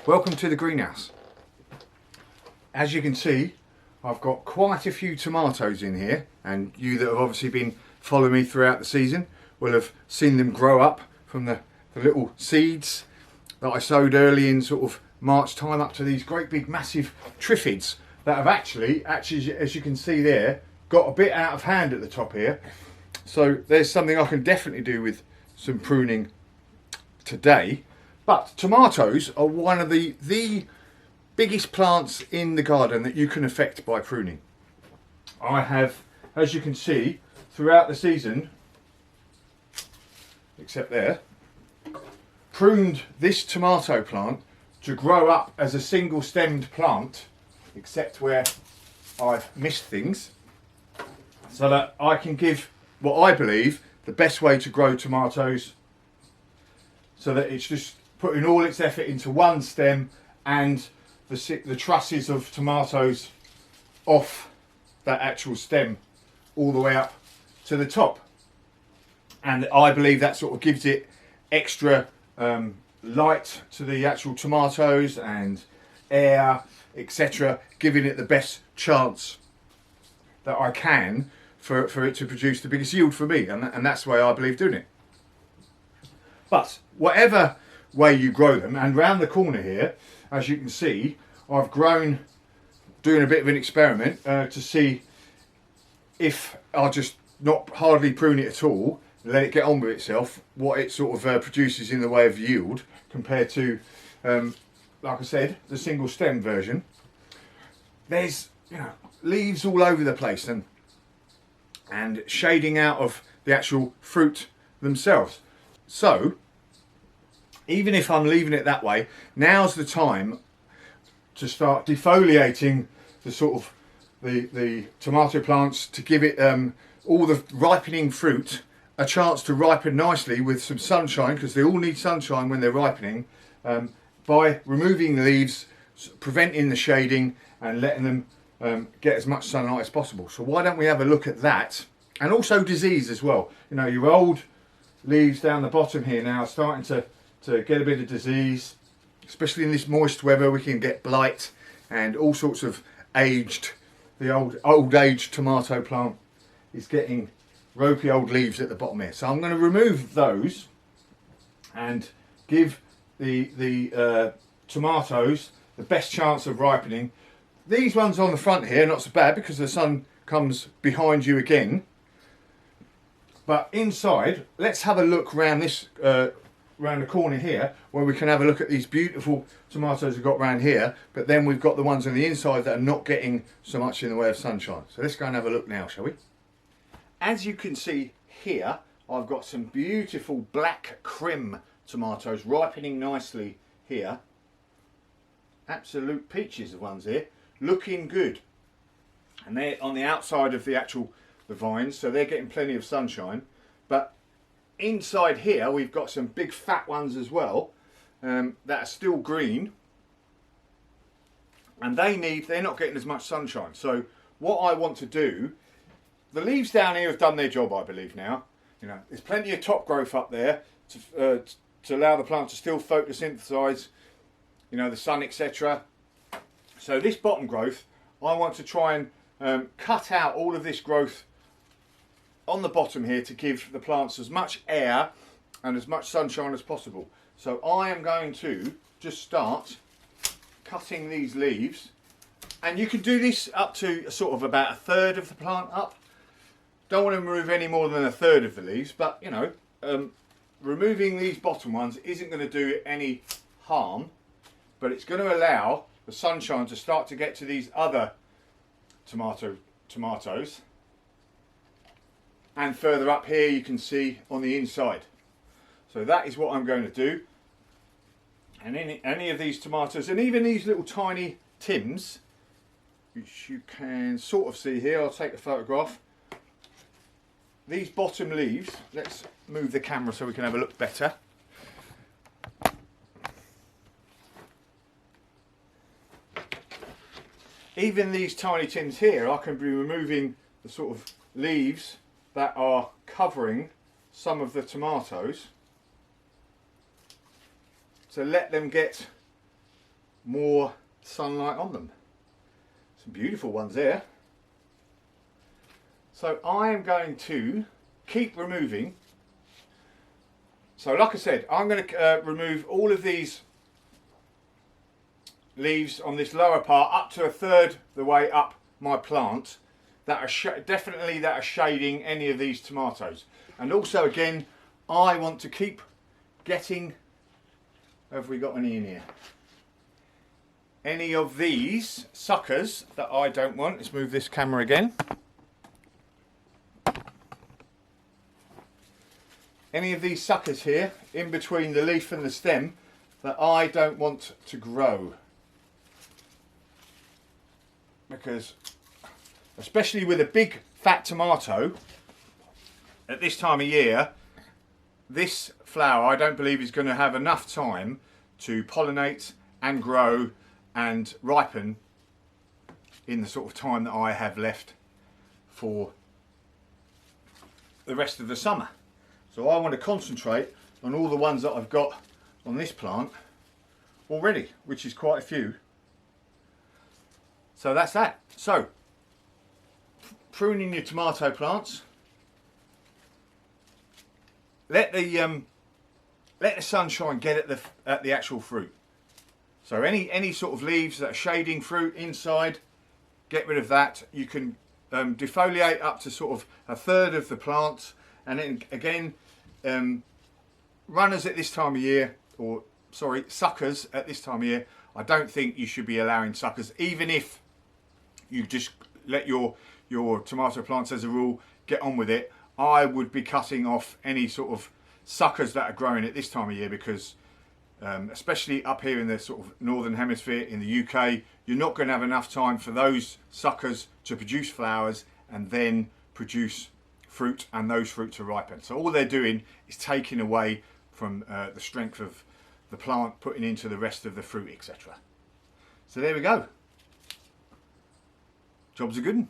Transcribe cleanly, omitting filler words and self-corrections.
Welcome to the greenhouse. As you can see, I've got quite a few tomatoes in here, and you that have obviously been following me throughout the season will have seen them grow up from the little seeds that I sowed early in sort of March time up to these great big massive triffids that have actually, as you can see there, got a bit out of hand at the top here. So there's something I can definitely do with some pruning today. But tomatoes are one of the biggest plants in the garden that you can affect by pruning. I have, as you can see, throughout the season, except there, pruned this tomato plant to grow up as a single stemmed plant, except where I've missed things, so that I can give what I believe the best way to grow tomatoes, so that it's just putting all its effort into one stem and the trusses of tomatoes off that actual stem all the way up to the top. And I believe that sort of gives it extra light to the actual tomatoes and air, etc., giving it the best chance that I can for it to produce the biggest yield for me, and that's the way I believe doing it. But whatever way you grow them, and round the corner here, as you can see, I've grown, doing a bit of an experiment to see if I'll just not hardly prune it at all, let it get on with itself, what it sort of produces in the way of yield compared to, like I said, the single stem version. There's, leaves all over the place and shading out of the actual fruit themselves. So even if I'm leaving it that way, now's the time to start defoliating the sort of the tomato plants, to give it all the ripening fruit a chance to ripen nicely with some sunshine, because they all need sunshine when they're ripening, by removing the leaves, preventing the shading and letting them get as much sunlight as possible. So why don't we have a look at that, and also disease as well. Your old leaves down the bottom here now are starting to get a bit of disease, especially in this moist weather. We can get blight and all sorts of the old aged tomato plant is getting ropey old leaves at the bottom here. So I'm going to remove those and give the tomatoes the best chance of ripening. These ones on the front here, not so bad because the sun comes behind you again. But inside, let's have a look round this round the corner here, where we can have a look at these beautiful tomatoes we've got round here, but then we've got the ones on the inside that are not getting so much in the way of sunshine. So let's go and have a look now, shall we? As you can see here, I've got some beautiful black crim tomatoes ripening nicely here. Absolute peaches of ones here, looking good. And they're on the outside of the vines, so they're getting plenty of sunshine. But inside here we've got some big fat ones as well, that are still green, and they're not getting as much sunshine. So what I want to do, the leaves down here have done their job, I believe now. There's plenty of top growth up there to allow the plant to still photosynthesize, the sun, etc. So this bottom growth, I want to try and cut out all of this growth on the bottom here to give the plants as much air and as much sunshine as possible. So I am going to just start cutting these leaves, and you can do this up to sort of about a third of the plant up. Don't want to remove any more than a third of the leaves, but removing these bottom ones isn't going to do it any harm, but it's going to allow the sunshine to start to get to these other tomatoes. And further up here you can see on the inside. So that is what I'm going to do. And any of these tomatoes, and even these little tiny tims, which you can sort of see here, I'll take a photograph. These bottom leaves, let's move the camera so we can have a look better. Even these tiny tims here, I can be removing the sort of leaves that are covering some of the tomatoes to let them get more sunlight on them. Some beautiful ones there. So I am going to keep removing. So like I said, I'm going to remove all of these leaves on this lower part up to a third the way up my plant that are definitely that are shading any of these tomatoes. And also again, I want to keep getting, have we got any in here? Any of these suckers that I don't want. Let's move this camera again. Any of these suckers here in between the leaf and the stem that I don't want to grow. Because especially with a big fat tomato at this time of year, this flower I don't believe is going to have enough time to pollinate and grow and ripen in the sort of time that I have left for the rest of the summer. So I want to concentrate on all the ones that I've got on this plant already, which is quite a few. So that's that. So pruning your tomato plants. Let the sunshine get at the actual fruit. So any sort of leaves that are shading fruit inside, get rid of that. You can defoliate up to sort of a third of the plant, and then again, runners at this time of year, or sorry, suckers at this time of year, I don't think you should be allowing suckers, even if you just let your tomato plants as a rule get on with it. I would be cutting off any sort of suckers that are growing at this time of year, because especially up here in the sort of northern hemisphere in the UK, you're not going to have enough time for those suckers to produce flowers and then produce fruit, and those fruit to ripen. So all they're doing is taking away from the strength of the plant, putting into the rest of the fruit, etc. So there we go. Job's a good one.